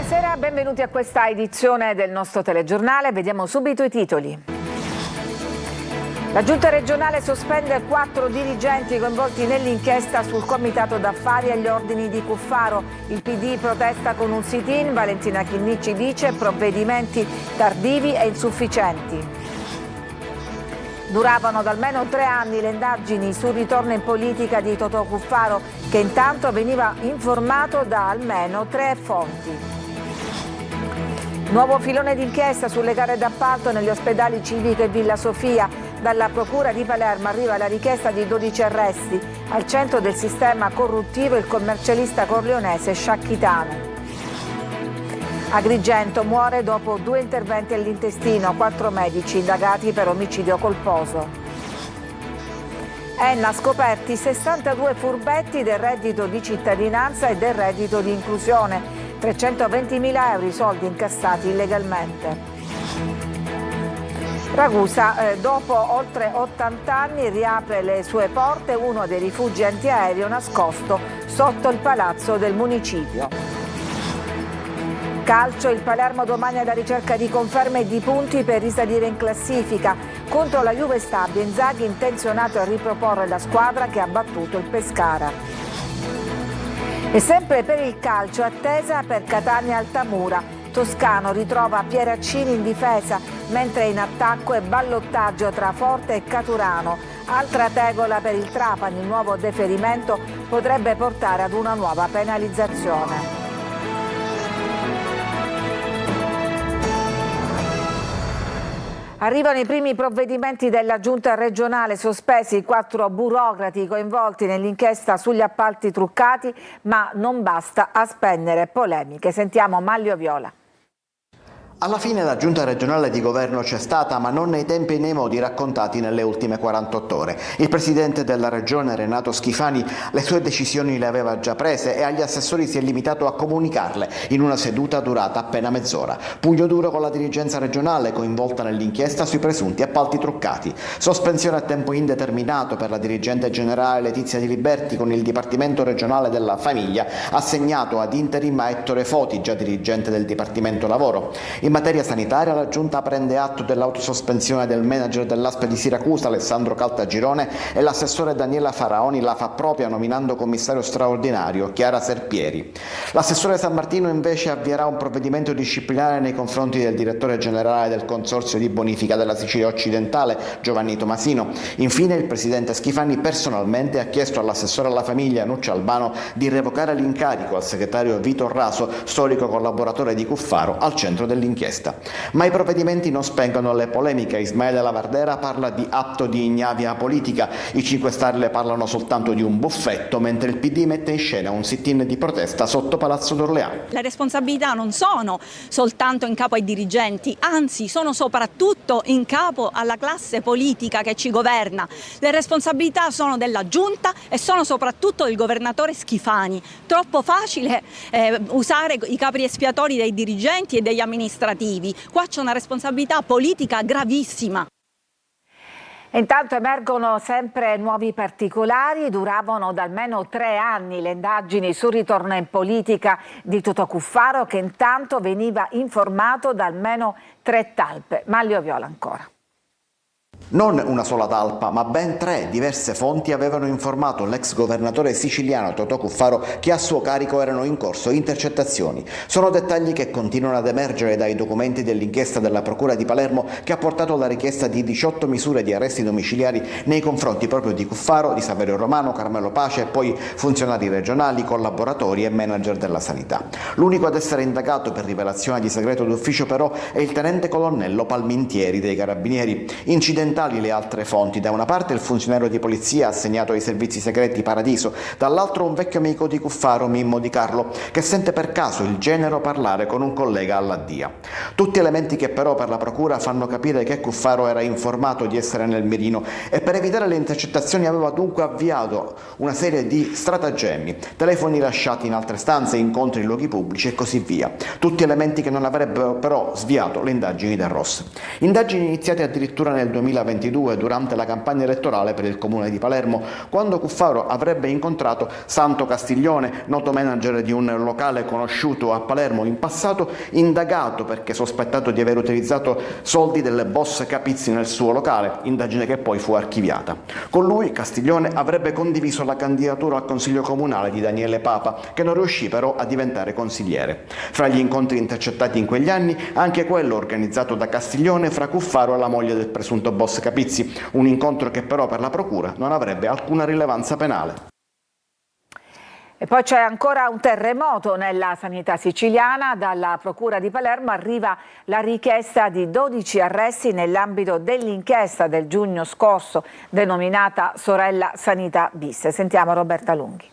Buonasera, benvenuti a questa edizione del nostro telegiornale. Vediamo subito i titoli. La Giunta regionale sospende 4 dirigenti coinvolti nell'inchiesta sul comitato d'affari agli ordini di Cuffaro. Il PD protesta con un sit-in, Valentina Chinnici dice provvedimenti tardivi e insufficienti. Duravano da almeno 3 anni le indagini sul ritorno in politica di Totò Cuffaro, che intanto veniva informato da almeno 3 fonti. Nuovo filone d'inchiesta sulle gare d'appalto negli ospedali Civico e Villa Sofia. Dalla Procura di Palermo arriva la richiesta di 12 arresti. Al centro del sistema corruttivo il commercialista corleonese Sciacchitano. Agrigento muore dopo 2 interventi all'intestino, 4 medici indagati per omicidio colposo. Enna scoperti 62 furbetti del reddito di cittadinanza e del reddito di inclusione. 320.000 euro i soldi incassati illegalmente. Ragusa, dopo oltre 80 anni, riapre le sue porte uno dei rifugi antiaereo nascosto sotto il palazzo del municipio. Calcio, il Palermo domani alla ricerca di conferme e di punti per risalire in classifica. Contro la Juve Stabia, Inzaghi intenzionato a riproporre la squadra che ha battuto il Pescara. E sempre per il calcio, attesa per Catania Altamura. Toscano ritrova Pieraccini in difesa, mentre in attacco è ballottaggio tra Forte e Caturano. Altra tegola per il Trapani, il nuovo deferimento potrebbe portare ad una nuova penalizzazione. Arrivano i primi provvedimenti della Giunta regionale, sospesi 4 burocrati coinvolti nell'inchiesta sugli appalti truccati, ma non basta a spennere polemiche. Sentiamo Manlio Viola. Alla fine la giunta regionale di governo c'è stata, ma non nei tempi e nei modi raccontati nelle ultime 48 ore. Il presidente della regione, Renato Schifani, le sue decisioni le aveva già prese e agli assessori si è limitato a comunicarle in una seduta durata appena mezz'ora. Pugno duro con la dirigenza regionale coinvolta nell'inchiesta sui presunti appalti truccati. Sospensione a tempo indeterminato per la dirigente generale Letizia Di Liberti con il Dipartimento regionale della famiglia assegnato ad interim a Ettore Foti, già dirigente del Dipartimento Lavoro. In materia sanitaria la Giunta prende atto dell'autosospensione del manager dell'ASP di Siracusa Alessandro Caltagirone e l'assessore Daniela Faraoni la fa propria nominando commissario straordinario Chiara Serpieri. L'assessore San Martino invece avvierà un provvedimento disciplinare nei confronti del direttore generale del Consorzio di Bonifica della Sicilia Occidentale Giovanni Tomasino. Infine il presidente Schifani personalmente ha chiesto all'assessore alla famiglia Nuccia Albano di revocare l'incarico al segretario Vito Raso, storico collaboratore di Cuffaro, al centro dell'inchiesta. Ma i provvedimenti non spengono le polemiche. Ismaele Lavardera parla di atto di ignavia politica, i 5 Stelle parlano soltanto di un buffetto, mentre il PD mette in scena un sit-in di protesta sotto Palazzo d'Orléans. Le responsabilità non sono soltanto in capo ai dirigenti, anzi sono soprattutto in capo alla classe politica che ci governa. Le responsabilità sono della Giunta e sono soprattutto del governatore Schifani. Troppo facile usare i capri espiatori dei dirigenti e degli amministrativi. Qua c'è una responsabilità politica gravissima. Intanto emergono sempre nuovi particolari. Duravano da almeno 3 anni le indagini sul ritorno in politica di Totò Cuffaro, che intanto veniva informato da almeno 3 talpe. Manlio Viola ancora. Non una sola talpa, ma ben 3 diverse fonti avevano informato l'ex governatore siciliano Totò Cuffaro che a suo carico erano in corso intercettazioni. Sono dettagli che continuano ad emergere dai documenti dell'inchiesta della Procura di Palermo che ha portato alla richiesta di 18 misure di arresti domiciliari nei confronti proprio di Cuffaro, di Saverio Romano, Carmelo Pace e poi funzionari regionali, collaboratori e manager della sanità. L'unico ad essere indagato per rivelazione di segreto d'ufficio però è il tenente colonnello Palmintieri dei Carabinieri. Incidentali le altre fonti, da una parte il funzionario di polizia assegnato ai servizi segreti Paradiso, dall'altro un vecchio amico di Cuffaro, Mimmo Di Carlo, che sente per caso il genero parlare con un collega alla DIA. Tutti elementi che però per la procura fanno capire che Cuffaro era informato di essere nel mirino e per evitare le intercettazioni aveva dunque avviato una serie di stratagemmi, telefoni lasciati in altre stanze, incontri in luoghi pubblici e così via. Tutti elementi che non avrebbero però sviato le indagini del ROS. Indagini iniziate addirittura nel 2020 2022 durante la campagna elettorale per il comune di Palermo, quando Cuffaro avrebbe incontrato Santo Castiglione, noto manager di un locale conosciuto a Palermo in passato, indagato perché sospettato di aver utilizzato soldi del boss Capizzi nel suo locale, indagine che poi fu archiviata. Con lui Castiglione avrebbe condiviso la candidatura al consiglio comunale di Daniele Papa, che non riuscì però a diventare consigliere. Fra gli incontri intercettati in quegli anni, anche quello organizzato da Castiglione fra Cuffaro e la moglie del presunto boss Capizzi, un incontro che però per la procura non avrebbe alcuna rilevanza penale. E poi c'è ancora un terremoto nella sanità siciliana. Dalla Procura di Palermo arriva la richiesta di 12 arresti nell'ambito dell'inchiesta del giugno scorso denominata Sorella Sanità Bis. Sentiamo Roberta Lunghi.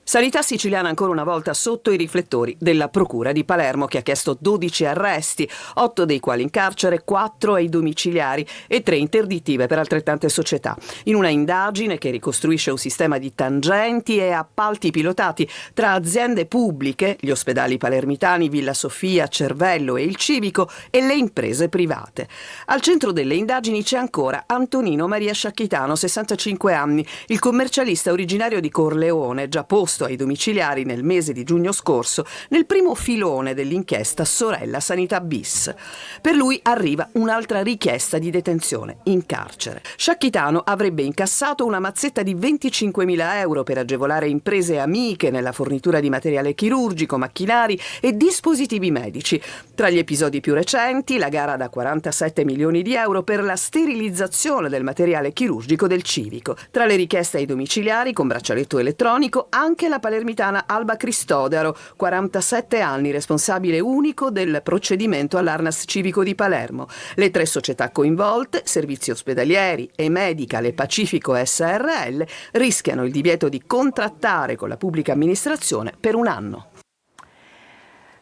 Sanità siciliana ancora una volta sotto i riflettori della Procura di Palermo, che ha chiesto 12 arresti, 8 dei quali in carcere, 4 ai domiciliari e 3 interdittive per altrettante società, in una indagine che ricostruisce un sistema di tangenti e appalti pilotati tra aziende pubbliche, gli ospedali palermitani Villa Sofia, Cervello e il Civico, e le imprese private. Al centro delle indagini c'è ancora Antonino Maria Sciacchitano, 65 anni, il commercialista originario di Corleone, già posto ai domiciliari nel mese di giugno scorso nel primo filone dell'inchiesta Sorella Sanità Bis. Per lui arriva un'altra richiesta di detenzione in carcere. Sciacchitano avrebbe incassato una mazzetta di 25.000 euro per agevolare imprese amiche nella fornitura di materiale chirurgico, macchinari e dispositivi medici. Tra gli episodi più recenti, la gara da 47 milioni di euro per la sterilizzazione del materiale chirurgico del Civico. Tra le richieste ai domiciliari con braccialetto elettronico anche la palermitana Alba Cristodaro, 47 anni, responsabile unico del procedimento all'Arnas Civico di Palermo. Le 3 società coinvolte, Servizi Ospedalieri e Medical e Pacifico SRL, rischiano il divieto di contrattare con la pubblica amministrazione per un anno.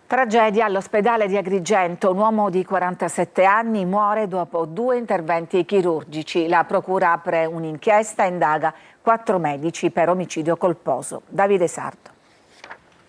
Tragedia all'ospedale di Agrigento. Un uomo di 47 anni muore dopo 2 interventi chirurgici. La procura apre un'inchiesta e indaga 4 medici per omicidio colposo. Davide Sardo.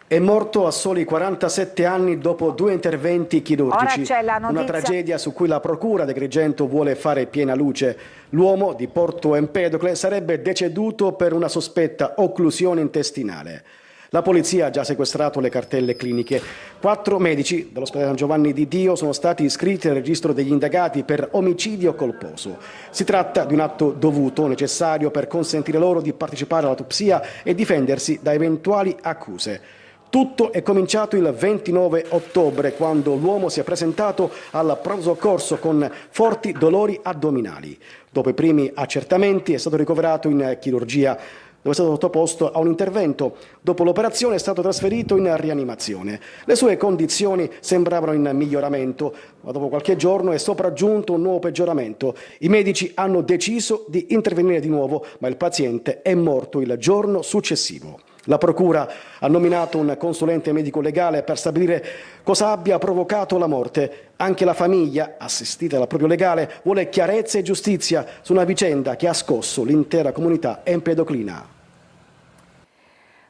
È morto a soli 47 anni dopo 2 interventi chirurgici. Ora c'è la notizia. Una tragedia su cui la procura di Agrigento vuole fare piena luce. L'uomo di Porto Empedocle sarebbe deceduto per una sospetta occlusione intestinale. La polizia ha già sequestrato le cartelle cliniche. 4 medici dell'ospedale San Giovanni di Dio sono stati iscritti nel registro degli indagati per omicidio colposo. Si tratta di un atto dovuto, necessario per consentire loro di partecipare all'autopsia e difendersi da eventuali accuse. Tutto è cominciato il 29 ottobre, quando l'uomo si è presentato al pronto soccorso con forti dolori addominali. Dopo i primi accertamenti è stato ricoverato in chirurgia, dove è stato sottoposto a un intervento. Dopo l'operazione è stato trasferito in rianimazione. Le sue condizioni sembravano in miglioramento, ma dopo qualche giorno è sopraggiunto un nuovo peggioramento. I medici hanno deciso di intervenire di nuovo, ma il paziente è morto il giorno successivo. La procura ha nominato un consulente medico legale per stabilire cosa abbia provocato la morte. Anche la famiglia, assistita dal proprio legale, vuole chiarezza e giustizia su una vicenda che ha scosso l'intera comunità empedoclina.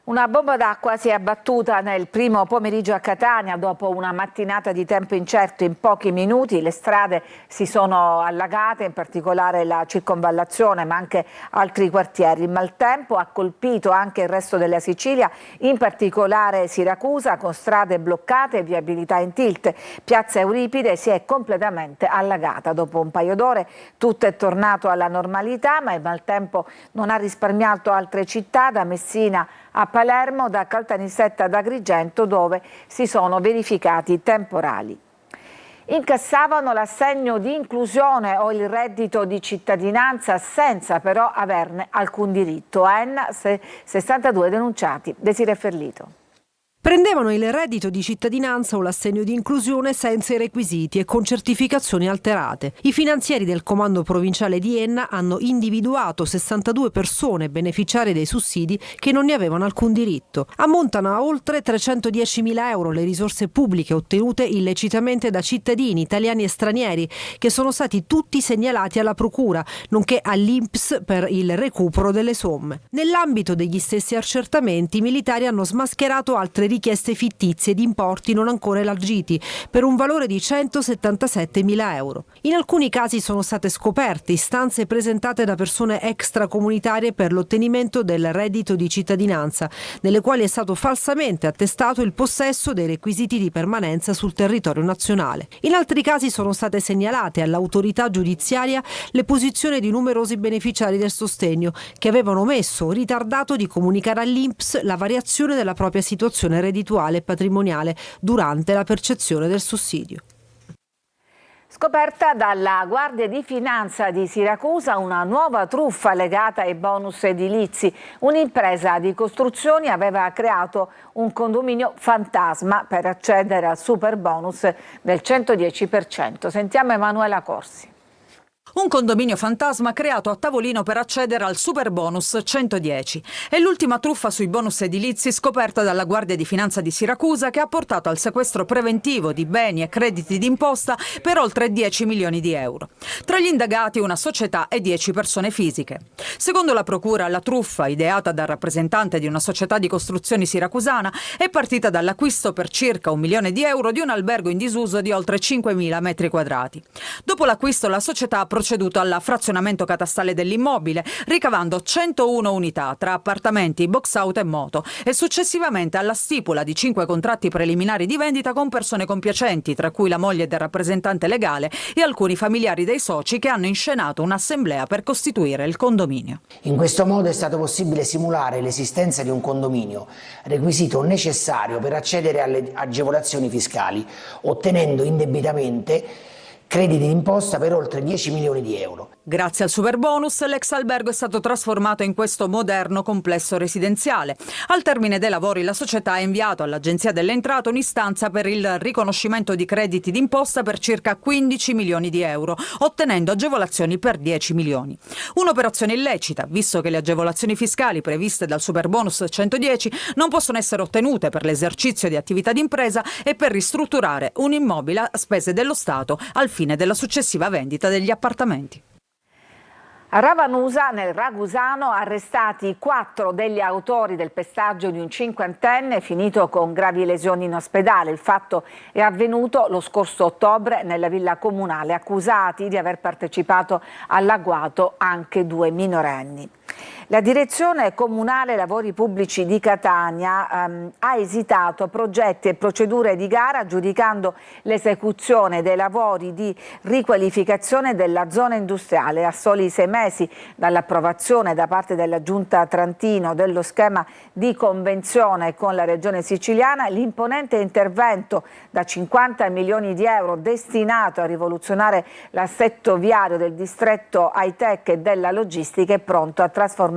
Una bomba d'acqua si è abbattuta nel primo pomeriggio a Catania dopo una mattinata di tempo incerto. In pochi minuti le strade si sono allagate, in particolare la circonvallazione, ma anche altri quartieri. Il maltempo ha colpito anche il resto della Sicilia, in particolare Siracusa, con strade bloccate e viabilità in tilt. Piazza Euripide si è completamente allagata. Dopo un paio d'ore tutto è tornato alla normalità, ma il maltempo non ha risparmiato altre città, da Messina a Palermo, da Caltanissetta ad Agrigento, dove si sono verificati temporali. Incassavano l'assegno di inclusione o il reddito di cittadinanza senza però averne alcun diritto. A Enna 62 denunciati. Desiree Ferlito. Prendevano il reddito di cittadinanza o l'assegno di inclusione senza i requisiti e con certificazioni alterate. I finanzieri del comando provinciale di Enna hanno individuato 62 persone beneficiarie dei sussidi che non ne avevano alcun diritto. Ammontano a oltre 310.000 euro le risorse pubbliche ottenute illecitamente da cittadini italiani e stranieri, che sono stati tutti segnalati alla procura, nonché all'INPS per il recupero delle somme. Nell'ambito degli stessi accertamenti, i militari hanno smascherato altre richieste fittizie di importi non ancora elargiti per un valore di 177.000 euro. In alcuni casi sono state scoperte istanze presentate da persone extracomunitarie per l'ottenimento del reddito di cittadinanza, nelle quali è stato falsamente attestato il possesso dei requisiti di permanenza sul territorio nazionale. In altri casi sono state segnalate all'autorità giudiziaria le posizioni di numerosi beneficiari del sostegno che avevano omesso o ritardato di comunicare all'INPS la variazione della propria situazione reddituale e patrimoniale durante la percezione del sussidio. Scoperta dalla Guardia di Finanza di Siracusa una nuova truffa legata ai bonus edilizi. Un'impresa di costruzioni aveva creato un condominio fantasma per accedere al super bonus del 110%. Sentiamo Emanuela Corsi. Un condominio fantasma creato a tavolino per accedere al super bonus 110. È l'ultima truffa sui bonus edilizi scoperta dalla Guardia di Finanza di Siracusa, che ha portato al sequestro preventivo di beni e crediti d'imposta per oltre 10 milioni di euro. Tra gli indagati una società e 10 persone fisiche. Secondo la procura, la truffa, ideata dal rappresentante di una società di costruzioni siracusana, è partita dall'acquisto per circa 1 milione di euro di un albergo in disuso di oltre 5.000 metri quadrati. Dopo l'acquisto la società ha proceduto al frazionamento catastale dell'immobile, ricavando 101 unità tra appartamenti, box out e moto, e successivamente alla stipula di 5 contratti preliminari di vendita con persone compiacenti, tra cui la moglie del rappresentante legale e alcuni familiari dei soci, che hanno inscenato un'assemblea per costituire il condominio. In questo modo è stato possibile simulare l'esistenza di un condominio, requisito necessario per accedere alle agevolazioni fiscali, ottenendo indebitamente crediti d'imposta per oltre 10 milioni di euro. Grazie al superbonus, l'ex albergo è stato trasformato in questo moderno complesso residenziale. Al termine dei lavori, la società ha inviato all'Agenzia delle Entrate un'istanza per il riconoscimento di crediti d'imposta per circa 15 milioni di euro, ottenendo agevolazioni per 10 milioni. Un'operazione illecita, visto che le agevolazioni fiscali previste dal superbonus 110 non possono essere ottenute per l'esercizio di attività d'impresa e per ristrutturare un immobile a spese dello Stato al fine della successiva vendita degli appartamenti. A Ravanusa, nel Ragusano, arrestati 4 degli autori del pestaggio di un 50enne finito con gravi lesioni in ospedale. Il fatto è avvenuto lo scorso ottobre nella villa comunale, accusati di aver partecipato all'agguato anche 2 minorenni. La Direzione Comunale Lavori Pubblici di Catania ha esitato progetti e procedure di gara giudicando l'esecuzione dei lavori di riqualificazione della zona industriale. A soli 6 mesi dall'approvazione da parte della Giunta Trentino dello schema di convenzione con la Regione Siciliana, l'imponente intervento da 50 milioni di euro destinato a rivoluzionare l'assetto viario del distretto high-tech e della logistica è pronto a trasformarsi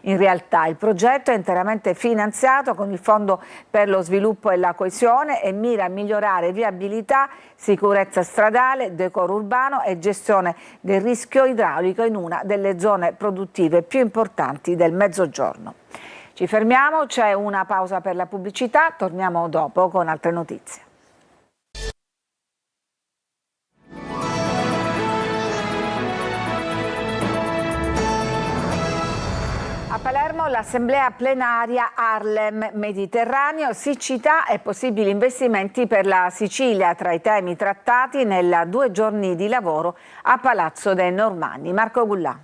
in realtà. Il progetto è interamente finanziato con il Fondo per lo Sviluppo e la Coesione e mira a migliorare viabilità, sicurezza stradale, decoro urbano e gestione del rischio idraulico in una delle zone produttive più importanti del Mezzogiorno. Ci fermiamo, c'è una pausa per la pubblicità, torniamo dopo con altre notizie. A Palermo l'assemblea plenaria Harlem Mediterraneo, siccità e possibili investimenti per la Sicilia tra i temi trattati nel 2 giorni di lavoro a Palazzo dei Normanni. Marco Gullà.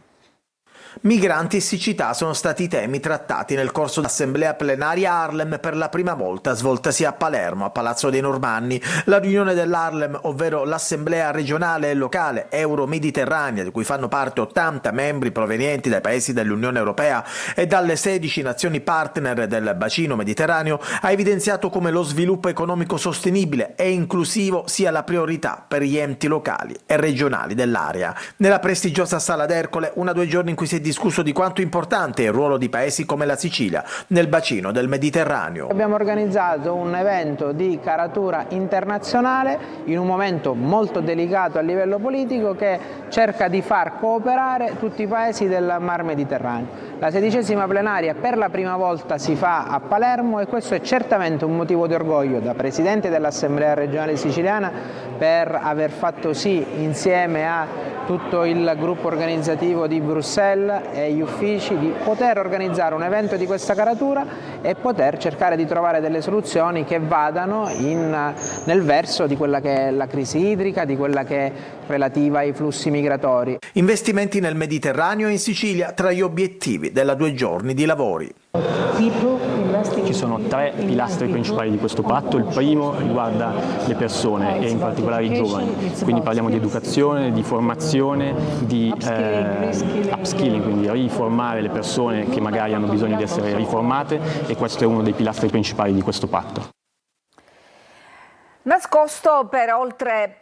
Migranti e siccità sono stati i temi trattati nel corso dell'assemblea plenaria Harlem per la prima volta svoltasi a Palermo, a Palazzo dei Normanni. La riunione dell'Harlem, ovvero l'assemblea regionale e locale euro-mediterranea, di cui fanno parte 80 membri provenienti dai paesi dell'Unione Europea e dalle 16 nazioni partner del bacino mediterraneo, ha evidenziato come lo sviluppo economico sostenibile e inclusivo sia la priorità per gli enti locali e regionali dell'area. Nella prestigiosa Sala d'Ercole, 2 giorni in cui si è discusso di quanto importante è il ruolo di paesi come la Sicilia nel bacino del Mediterraneo. Abbiamo organizzato un evento di caratura internazionale in un momento molto delicato a livello politico che cerca di far cooperare tutti i paesi del Mar Mediterraneo. La 16ª plenaria per la prima volta si fa a Palermo e questo è certamente un motivo di orgoglio da Presidente dell'Assemblea regionale siciliana per aver fatto sì, insieme a tutto il gruppo organizzativo di Bruxelles e gli uffici, di poter organizzare un evento di questa caratura e poter cercare di trovare delle soluzioni che vadano nel verso di quella che è la crisi idrica, di quella che è relativa ai flussi migratori. Investimenti nel Mediterraneo e in Sicilia tra gli obiettivi della 2 giorni di lavori. Ci sono 3 pilastri principali di questo patto. Il primo riguarda le persone e in particolare i giovani, quindi parliamo di educazione, di formazione, di upskilling, quindi riformare le persone che magari hanno bisogno di essere riformate, e questo è uno dei pilastri principali di questo patto. Nascosto per oltre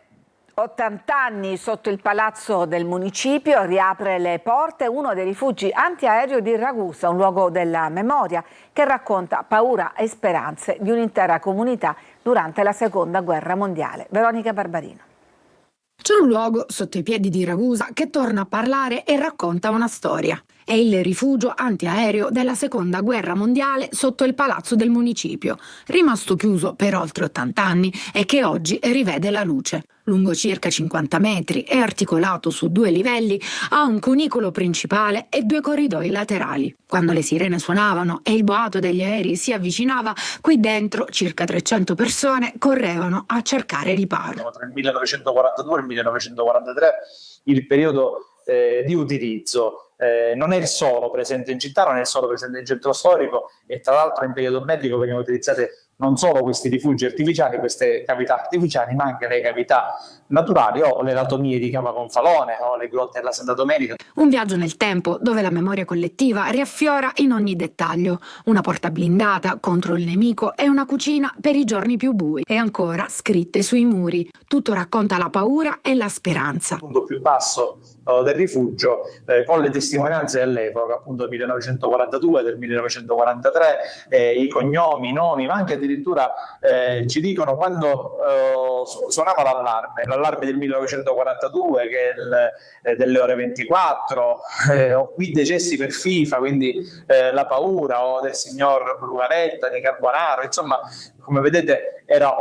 80 anni sotto il palazzo del municipio, riapre le porte uno dei rifugi antiaereo di Ragusa, un luogo della memoria che racconta paura e speranze di un'intera comunità durante la Seconda Guerra Mondiale. Veronica Barbarino. C'è un luogo sotto i piedi di Ragusa che torna a parlare e racconta una storia. È il rifugio antiaereo della Seconda Guerra Mondiale sotto il palazzo del municipio, rimasto chiuso per oltre 80 anni e che oggi rivede la luce. Lungo circa 50 metri e articolato su 2 livelli, ha un cunicolo principale e 2 corridoi laterali. Quando le sirene suonavano e il boato degli aerei si avvicinava, qui dentro circa 300 persone correvano a cercare riparo. Tra il 1942 e il 1943 il periodo di utilizzo. Non è il solo presente in città, non è il solo presente in centro storico, e tra l'altro in periodo bellico vengono utilizzate non solo questi rifugi artificiali, queste cavità artificiali, ma anche le cavità naturali o le latomie di Cava Gonfalone o le grotte della Santa Domenica. Un viaggio nel tempo dove la memoria collettiva riaffiora in ogni dettaglio. Una porta blindata contro il nemico e una cucina per i giorni più bui. E ancora scritte sui muri. Tutto racconta la paura e la speranza. Il punto più basso del rifugio, con le testimonianze dell'epoca, appunto del 1942, del 1943, i cognomi, i nomi, ma anche addirittura ci dicono quando suonava l'allarme del 1942, che è delle ore 24, o qui decessi per FIFA, quindi la paura, o del signor Brugaretta, di Carbonaro, insomma, come vedete era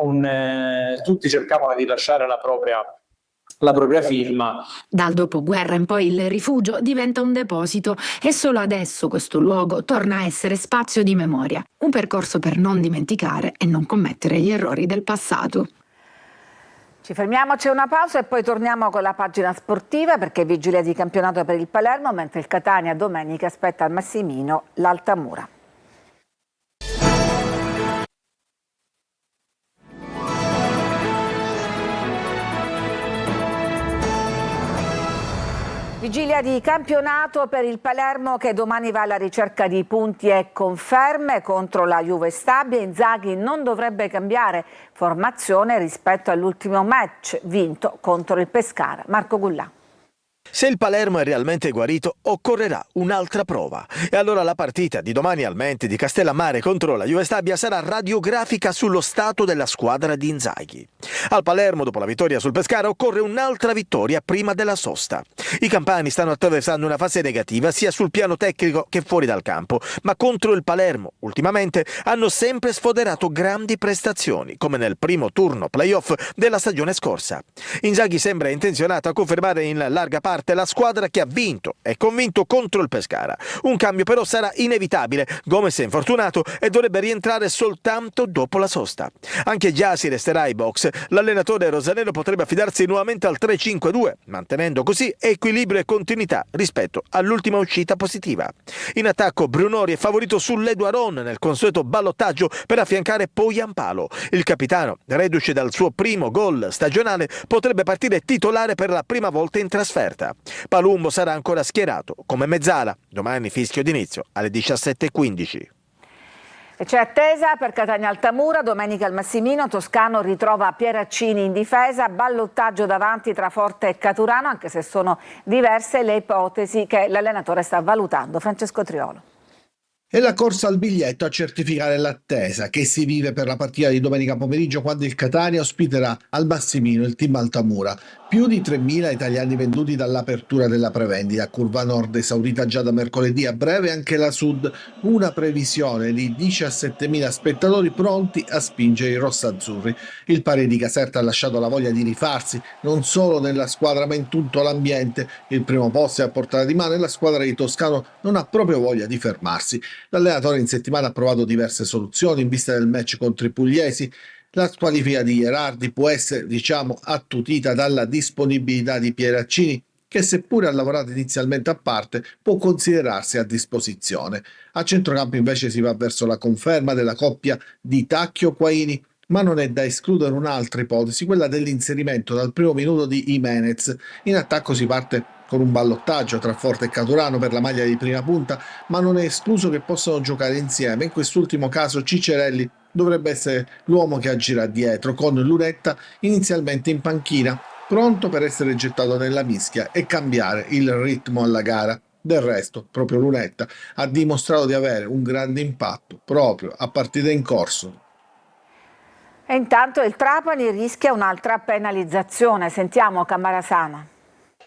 tutti cercavano di lasciare la propria firma. Dal dopoguerra in poi il rifugio diventa un deposito e solo adesso questo luogo torna a essere spazio di memoria. Un percorso per non dimenticare e non commettere gli errori del passato. Ci fermiamo, c'è una pausa e poi torniamo con la pagina sportiva, perché vigilia di campionato per il Palermo, mentre il Catania domenica aspetta al Massimino l'Altamura. Vigilia di campionato per il Palermo, che domani va alla ricerca di punti e conferme contro la Juve Stabia. Inzaghi non dovrebbe cambiare formazione rispetto all'ultimo match vinto contro il Pescara. Marco Gullà. Se il Palermo è realmente guarito, occorrerà un'altra prova. E allora la partita di domani al Mente di Castellammare contro la Juve Stabia sarà radiografica sullo stato della squadra di Inzaghi. Al Palermo, dopo la vittoria sul Pescara, occorre un'altra vittoria prima della sosta. I campani stanno attraversando una fase negativa sia sul piano tecnico che fuori dal campo, ma contro il Palermo, ultimamente, hanno sempre sfoderato grandi prestazioni, come nel primo turno playoff della stagione scorsa. Inzaghi sembra intenzionato a confermare in larga parte la squadra che ha vinto e convinto contro il Pescara. Un cambio però sarà inevitabile. Gomez è infortunato e dovrebbe rientrare soltanto dopo la sosta. Anche Gyasi resterà ai box. L'allenatore rosanero potrebbe affidarsi nuovamente al 3-5-2, mantenendo così equilibrio e continuità rispetto all'ultima uscita positiva. In attacco Brunori è favorito sull'Edu Aron nel consueto ballottaggio per affiancare Poyampalo. Il capitano, reduce dal suo primo gol stagionale, potrebbe partire titolare per la prima volta in trasferta. Palumbo sarà ancora schierato come mezzala. Domani fischio d'inizio alle 17:15. E c'è attesa per Catania Altamura, domenica al Massimino. Toscano ritrova Pieraccini in difesa, ballottaggio davanti tra Forte e Caturano, anche se sono diverse le ipotesi che l'allenatore sta valutando. Francesco Triolo. E la corsa al biglietto a certificare l'attesa che si vive per la partita di domenica pomeriggio, quando il Catania ospiterà al Massimino il team Altamura. Più di 3.000 italiani venduti dall'apertura della prevendita. Curva Nord esaurita già da mercoledì, a breve anche la Sud. Una previsione di 17.000 spettatori pronti a spingere i rossazzurri. Il Pari di Caserta ha lasciato la voglia di rifarsi, non solo nella squadra ma in tutto l'ambiente. Il primo posto è a portata di mano e la squadra di Toscano non ha proprio voglia di fermarsi. L'allenatore in settimana ha provato diverse soluzioni in vista del match contro i pugliesi. La squalifica di Gherardi può essere, attutita dalla disponibilità di Pieraccini, che seppure ha lavorato inizialmente a parte, può considerarsi a disposizione. A centrocampo invece si va verso la conferma della coppia di Tacchio-Quaini, ma non è da escludere un'altra ipotesi, quella dell'inserimento dal primo minuto di Jimenez. In attacco si parte con un ballottaggio tra Forte e Caturano per la maglia di prima punta, ma non è escluso che possano giocare insieme. In quest'ultimo caso Ciccerelli dovrebbe essere l'uomo che agirà dietro, con Lunetta inizialmente in panchina, pronto per essere gettato nella mischia e cambiare il ritmo alla gara. Del resto, proprio Lunetta ha dimostrato di avere un grande impatto proprio a partite in corso. E intanto il Trapani rischia un'altra penalizzazione. Sentiamo Camarasana.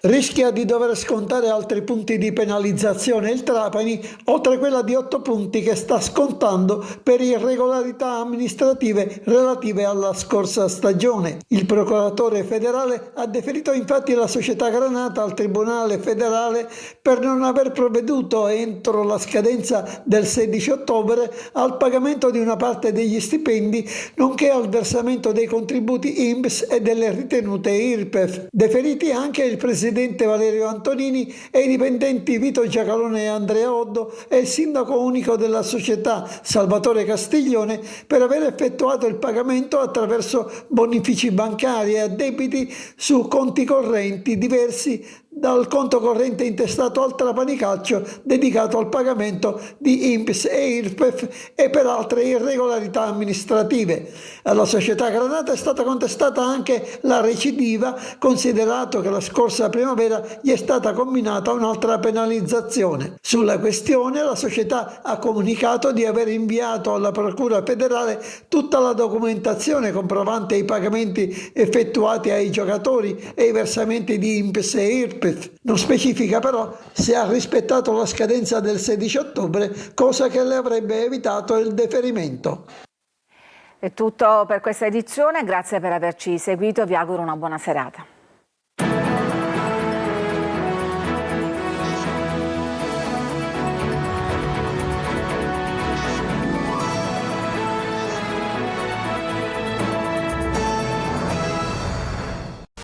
Rischia di dover scontare altri punti di penalizzazione il Trapani, oltre quella di 8 punti che sta scontando per irregolarità amministrative relative alla scorsa stagione. Il procuratore federale ha deferito infatti la società Granata al Tribunale federale per non aver provveduto entro la scadenza del 16 ottobre al pagamento di una parte degli stipendi, nonché al versamento dei contributi INPS e delle ritenute IRPEF. Deferiti anche il presidente Valerio Antonini e i dipendenti Vito Giacalone e Andrea Oddo e il sindaco unico della società Salvatore Castiglione per aver effettuato il pagamento attraverso bonifici bancari e addebiti su conti correnti diversi dal conto corrente intestato al Trapani Calcio dedicato al pagamento di INPS e IRPEF e per altre irregolarità amministrative. Alla società Granata è stata contestata anche la recidiva, considerato che la scorsa primavera gli è stata comminata un'altra penalizzazione. Sulla questione la società ha comunicato di aver inviato alla Procura federale tutta la documentazione comprovante i pagamenti effettuati ai giocatori e i versamenti di INPS e IRPEF. Non specifica però se ha rispettato la scadenza del 16 ottobre, cosa che le avrebbe evitato il deferimento. È tutto per questa edizione, grazie per averci seguito, vi auguro una buona serata.